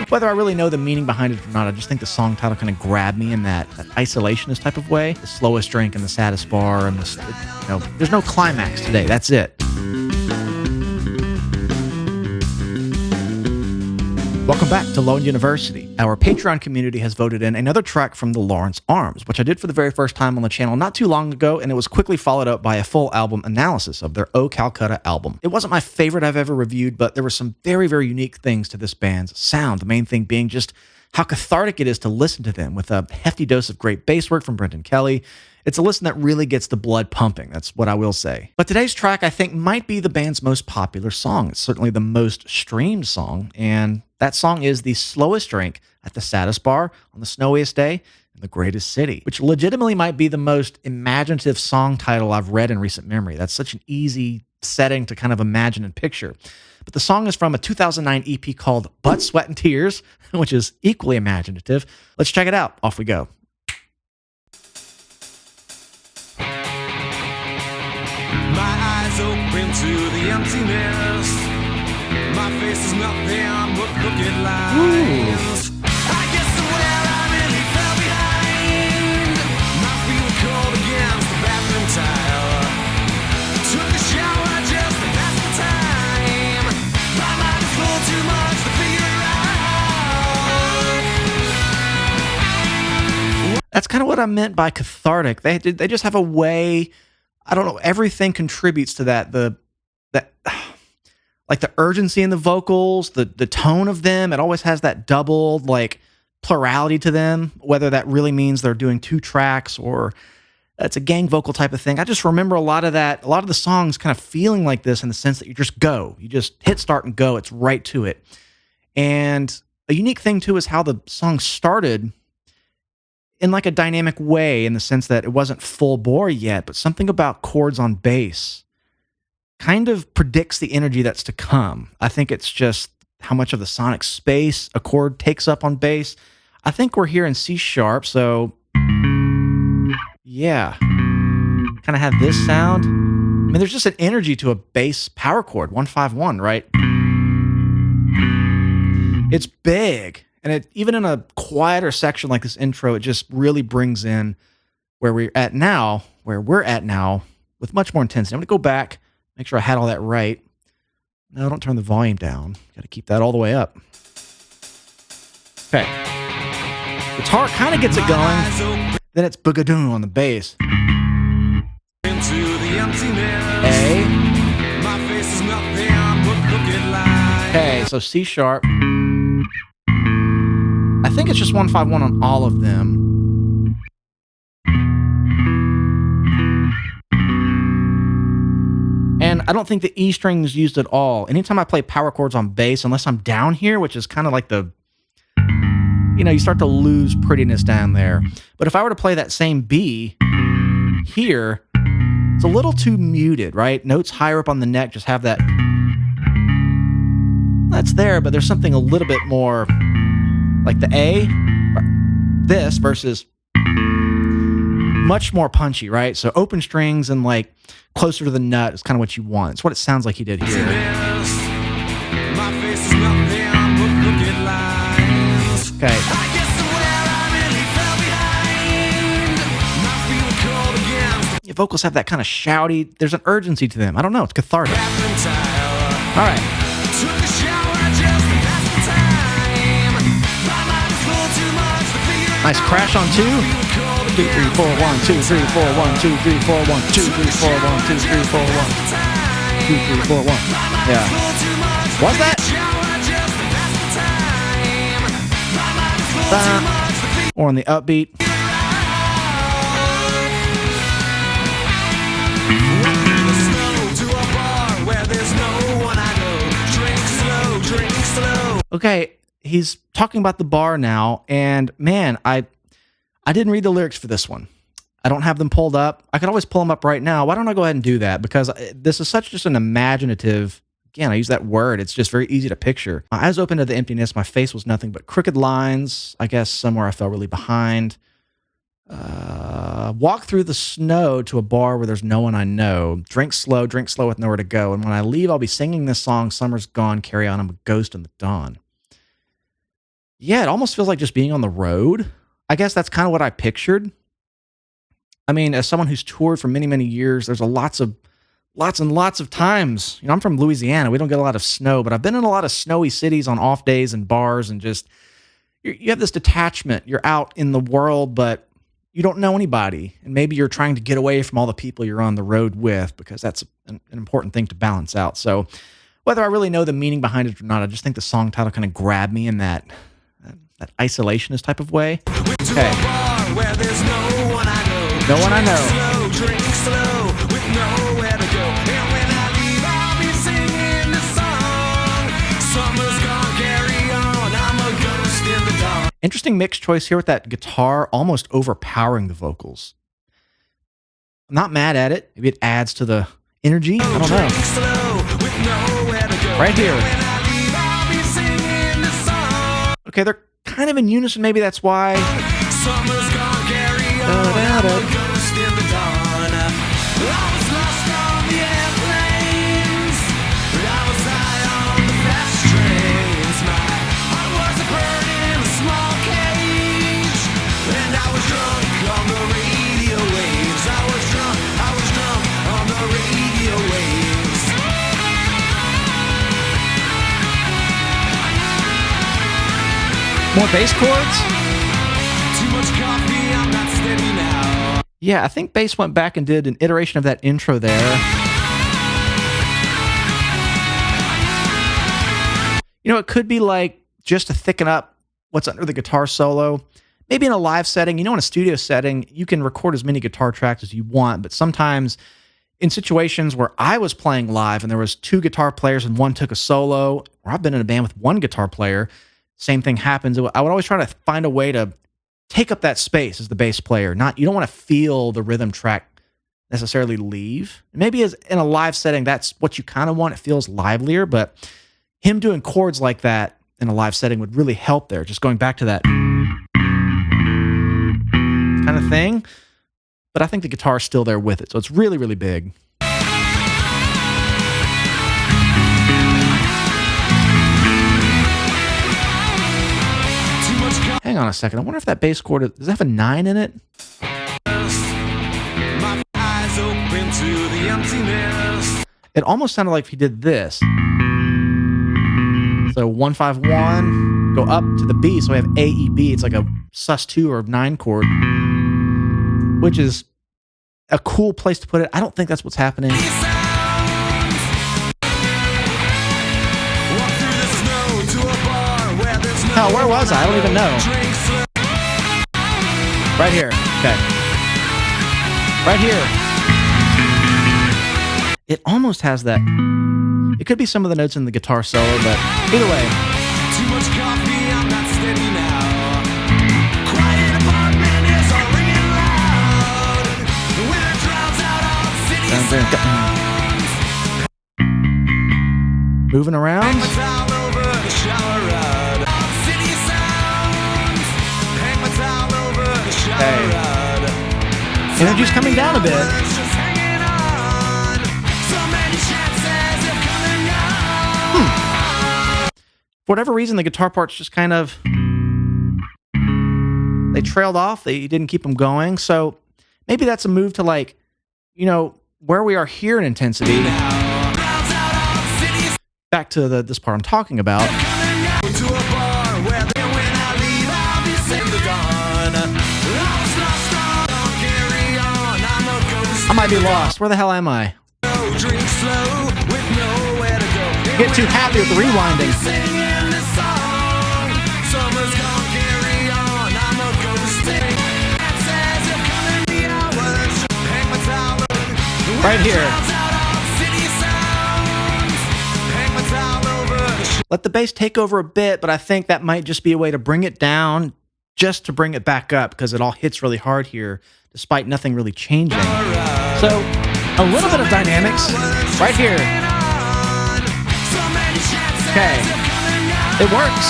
Whether I really know the meaning behind it or not, I just think the song title kind of grabbed me in that isolationist type of way. The Slowest Drink and the Saddest Bar, and there's no climax today. That's it. Welcome back to Low End University. Our Patreon community has voted in another track from the Lawrence Arms, which I did for the very first time on the channel not too long ago, and it was quickly followed up by a full album analysis of their O Calcutta album. It wasn't my favorite I've ever reviewed, but there were some very, very unique things to this band's sound, the main thing being just how cathartic it is to listen to them with a hefty dose of great bass work from Brendan Kelly. It's a listen that really gets the blood pumping, that's what I will say. But today's track, I think, might be the band's most popular song. It's certainly the most streamed song, and that song is The Slowest Drink at the Saddest Bar on the Snowiest Day in the Greatest City, which legitimately might be the most imaginative song title I've read in recent memory. That's such an easy setting to kind of imagine and picture. But the song is from a 2009 EP called Blood, Sweat, and Tears, which is equally imaginative. Let's check it out. Off we go. Open to the emptiness. My face is nothing but crooked lines. I guess somewhere I really fell behind. My feet were cold against the bathroom tile. Took a shower just to pass the time. My mind is full too much to figure out. That's kind of what I meant by cathartic. They just have a way. I don't know. Everything contributes to that. Like the urgency in the vocals, the tone of them. It always has that doubled like plurality to them. Whether that really means they're doing two tracks or it's a gang vocal type of thing. I just remember a lot of that. A lot of the songs kind of feeling like this in the sense that you just go. You just hit start and go. It's right to it. And a unique thing too is how the song started in like a dynamic way in the sense that it wasn't full bore yet, but something about chords on bass kind of predicts the energy that's to come. I think it's just how much of the sonic space a chord takes up on bass. I think we're here in C sharp, so yeah, kind of have this sound. I mean, there's just an energy to a bass power chord, 151, right? It's big. And even in a quieter section like this intro, it just really brings in where we're at now with much more intensity. I'm going to go back, make sure I had all that right. No, don't turn the volume down. Got to keep that all the way up. Okay. Guitar kind of gets it going. Then it's boogadoon on the bass. Okay, so C sharp. I think it's just 151 on all of them. And I don't think the E string is used at all. Anytime I play power chords on bass, unless I'm down here, which is kind of like you start to lose prettiness down there. But if I were to play that same B here, it's a little too muted, right? Notes higher up on the neck just have that. That's there, but there's something a little bit more like the A, this versus much more punchy, right? So open strings and like closer to the nut is kind of what you want. It's what it sounds like he did here. Okay. Your vocals have that kind of shouty, there's an urgency to them. I don't know, it's cathartic. All right. Nice crash on 2. 2, 3, 4, 1, 2, 3, 4, 1, 2, 3, 4, 1, 2, 3, 4, 1, 2, 3, 4, 1. 2, 3, 4, 1. Yeah. What's that? Or on the upbeat. Okay, he's talking about the bar now, and man, I didn't read the lyrics for this one. I don't have them pulled up. I could always pull them up right now. Why don't I go ahead and do that? Because this is such just an imaginative, again, I use that word. It's just very easy to picture. My eyes open to the emptiness. My face was nothing but crooked lines. I guess somewhere I fell really behind. Walk through the snow to a bar where there's no one I know. Drink slow with nowhere to go. And when I leave, I'll be singing this song, Summer's Gone, Carry On, I'm a Ghost in the Dawn. Yeah, it almost feels like just being on the road. I guess that's kind of what I pictured. I mean, as someone who's toured for many, many years, there's lots and lots of times. I'm from Louisiana. We don't get a lot of snow, but I've been in a lot of snowy cities on off days and bars, and just you have this detachment. You're out in the world, but you don't know anybody, and maybe you're trying to get away from all the people you're on the road with, because that's an important thing to balance out. So, whether I really know the meaning behind it or not, I just think the song title kind of grabbed me in that isolationist type of way. Okay. No one I know. Slow, drink slow, with nowhere to go. And when I leave, I'll be singing this song. Summer's gone, carry on. I'm a ghost in the dark. Interesting mix choice here with that guitar almost overpowering the vocals. I'm not mad at it. Maybe it adds to the energy. I don't know. Slow, with nowhere to go. Right here. And when I leave, I'll be singing this song. Okay, they're kind of in unison. Maybe that's why. Summer's gone, carry on. I'm a ghost in the dawn. I was lost on the airplanes, but I was high on the fast trains. My heart was a bird in a small cage, and I was drunk on the radio waves. I was drunk on the radio waves. More bass chords? Too much coffee, I'm not steady now. Yeah, I think bass went back and did an iteration of that intro there. It could be like just to thicken up what's under the guitar solo. Maybe in a live setting, in a studio setting, you can record as many guitar tracks as you want, but sometimes in situations where I was playing live and there was two guitar players and one took a solo, or I've been in a band with one guitar player, same thing happens. I would always try to find a way to take up that space as the bass player. You don't want to feel the rhythm track necessarily leave. Maybe as in a live setting, that's what you kind of want. It feels livelier, but him doing chords like that in a live setting would really help there. Just going back to that kind of thing. But I think the guitar's still there with it. So it's really, really big. Hang on a second. I wonder if that bass chord, does it have a 9 in it? My eyes open to the emptiness. It almost sounded like if he did this. So 1-5-1, go up to the B. So we have A, E, B. It's like a sus2 or 9 chord, which is a cool place to put it. I don't think that's what's happening. Hell, where was I? I don't even know. Right here. Okay. Right here. It almost has that. It could be some of the notes in the guitar solo, but either way. Too much coffee, I'm not steady now. Quiet apartment is all ringing loud. The winter drowns out all city sounds. Moving around. Hang my towel over the shower rod. All city sounds. Hang my towel over the shower rod. Energy's coming down a bit. Just hanging on. So many chances of coming on. For whatever reason, the guitar parts just kind of, they trailed off. They didn't keep them going. So maybe that's a move to where we are here in intensity. Back to this part I'm talking about. I might be lost. Where the hell am I? Get too happy with the rewinding. Right here. Let the bass take over a bit, but I think that might just be a way to bring it down, just to bring it back up, because it all hits really hard here, despite nothing really changing. So, a little bit of dynamics right here. Okay, it works.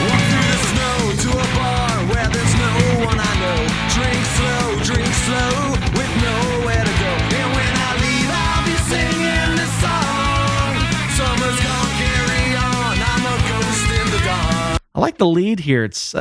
Walk through the snow to a bar where there's no one I know. Drink slow, with nowhere to go. And when I leave, I'll be singing this song. Summer's gone, carry on. I like the lead here. It's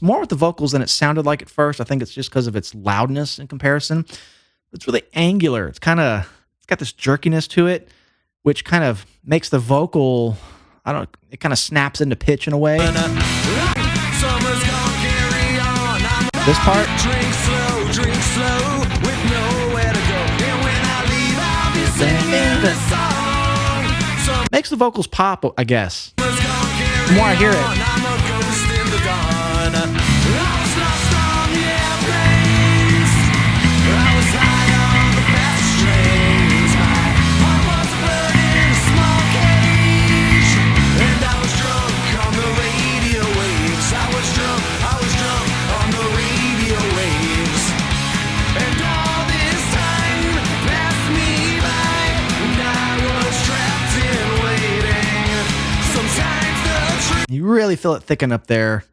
more with the vocals than it sounded like at first. I think it's just because of its loudness in comparison. It's really angular. It's got this jerkiness to it, which kind of makes the vocal, I don't know, it kind of snaps into pitch in a way. Summer's gonna carry on. This part, Drink slow, with nowhere to go. And when I leave, I'll be singing the song. makes the vocals pop, I guess. Summer's gonna carry The more I hear it. on. I'm a ghost in the dawn. I was lost on the airplanes. I was high on the fast trains. My heart was burning in a small cage. And I was drunk on the radio waves. I was drunk on the radio waves. And all this time passed me by. And I was trapped in waiting. Sometimes the truth. You really feel it thicken up there.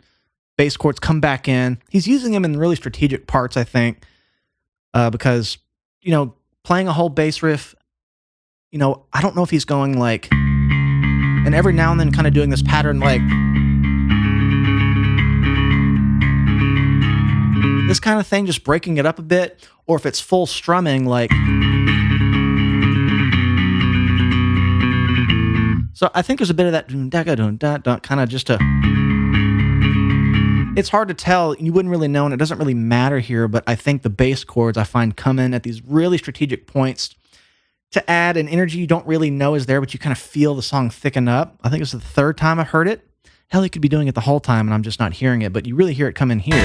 Bass chords come back in. He's using them in really strategic parts, I think, because, playing a whole bass riff, I don't know if he's going like, and every now and then kind of doing this pattern like, this kind of thing, just breaking it up a bit, or if it's full strumming, like. So I think there's a bit of that kind of just a. It's hard to tell. You wouldn't really know, and it doesn't really matter here, but I think the bass chords I find come in at these really strategic points to add an energy you don't really know is there, but you kind of feel the song thicken up. I think it's the third time I've heard it. Hell, he could be doing it the whole time, and I'm just not hearing it, but you really hear it come in here. I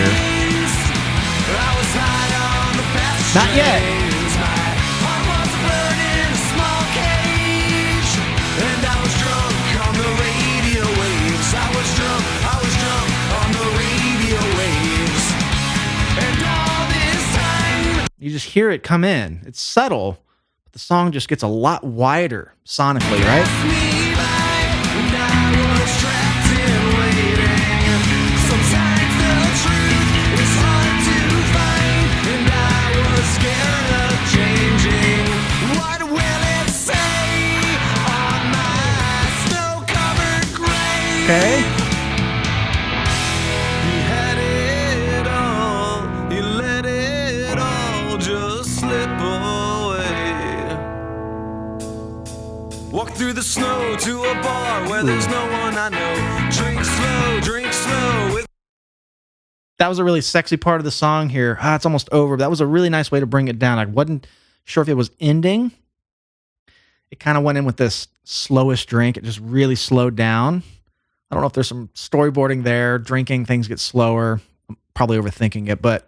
was high on the fast Not yet. trains. My heart was burning in a small cage. And I was drunk on the radio waves. I was drunk on the radio waves. And all this time You just hear it come in. It's subtle, but the song just gets a lot wider sonically, right? me by. And I was trapped in waiting. Sometimes the truth is hard to find. And I was scared of changing. What will it say on my snow-covered grave? Okay. He had it all. He let it all just slip away. Walk through the snow to a bar where there's no one I know. Drink slow with. That was a really sexy part of the song here. It's almost over. But that was a really nice way to bring it down. I wasn't sure if it was ending. It kind of went in with this slowest drink. It just really slowed down. I don't know if there's some storyboarding there. Drinking, things get slower. I'm probably overthinking it, but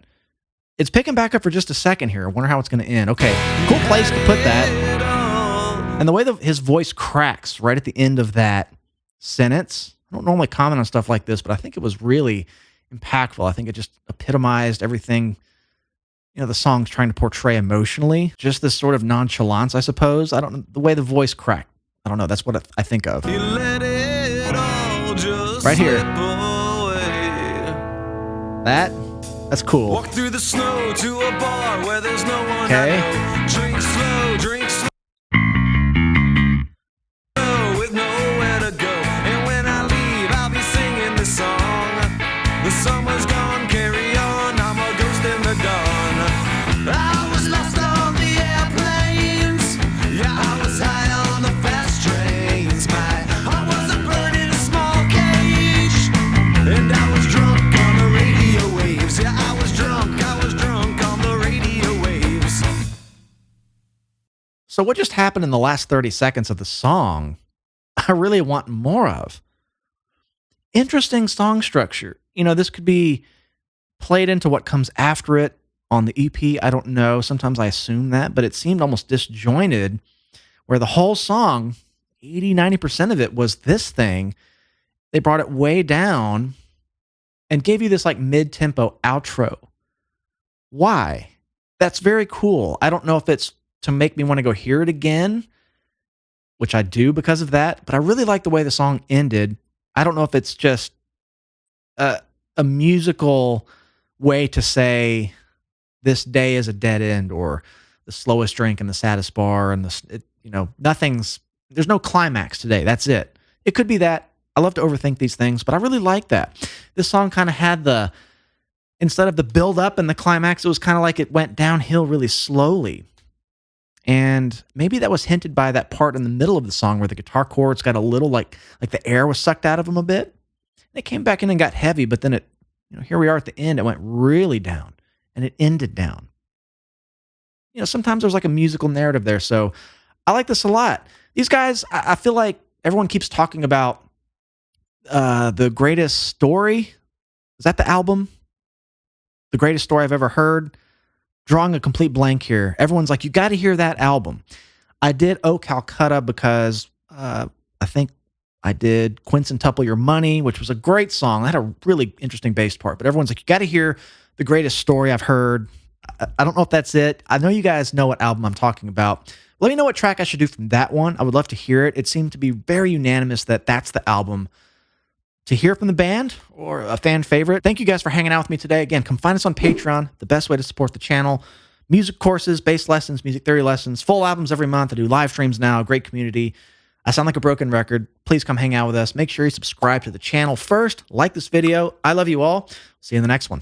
it's picking back up for just a second here. I wonder how it's going to end. Okay, cool place to put that. It all. And the way his voice cracks right at the end of that sentence. I don't normally comment on stuff like this, but I think it was really impactful. I think it just epitomized everything, the song's trying to portray emotionally. Just this sort of nonchalance, I suppose. I don't know. The way the voice cracked. I don't know. That's what I think of. He let it all just Right here. slip away. That's cool. Walk through the snow to a bar where there's no one Okay. I know. Drink slow with nowhere to go. And when I leave, I'll be singing this song. The summer's gone, carry on. I'm a ghost in the dawn. I was lost on the airplanes. Yeah, I was high on the fast trains. My heart was a bird in a small cage. And I was drunk on the radio waves. Yeah, I was drunk on the radio waves. So what just happened in the last 30 seconds of the song, I really want more of. Interesting song structure. This could be played into what comes after it on the EP. I don't know. Sometimes I assume that, but it seemed almost disjointed where the whole song, 80-90% of it was this thing. They brought it way down and gave you this like mid-tempo outro. Why? That's very cool. I don't know if it's to make me want to go hear it again, which I do because of that, but I really like the way the song ended. I don't know if it's just a musical way to say this day is a dead end, or the slowest drink and the saddest bar, and there's no climax today. That's it. It could be that. I love to overthink these things, but I really like that. This song kind of had instead of the build up and the climax, it was kind of like it went downhill really slowly. And maybe that was hinted by that part in the middle of the song where the guitar chords got a little like the air was sucked out of them a bit. And it came back in and got heavy, but then here we are at the end, it went really down and it ended down. Sometimes there's like a musical narrative there. So I like this a lot. These guys, I feel like everyone keeps talking about The Greatest Story. Is that the album? The Greatest Story I've Ever Heard. Drawing a complete blank here. Everyone's like, you got to hear that album. I did Oh Calcutta because I think I did Quincentuple Your Money, which was a great song. That had a really interesting bass part. But everyone's like, you got to hear The Greatest Story I've Heard. I don't know if that's it. I know you guys know what album I'm talking about. Let me know what track I should do from that one. I would love to hear it. It seemed to be very unanimous that that's the album to hear from the band or a fan favorite. Thank you guys for hanging out with me today. Again, come find us on Patreon, the best way to support the channel. Music courses, bass lessons, music theory lessons, full albums every month. I do live streams now, great community. I sound like a broken record. Please come hang out with us. Make sure you subscribe to the channel first. Like this video. I love you all. See you in the next one.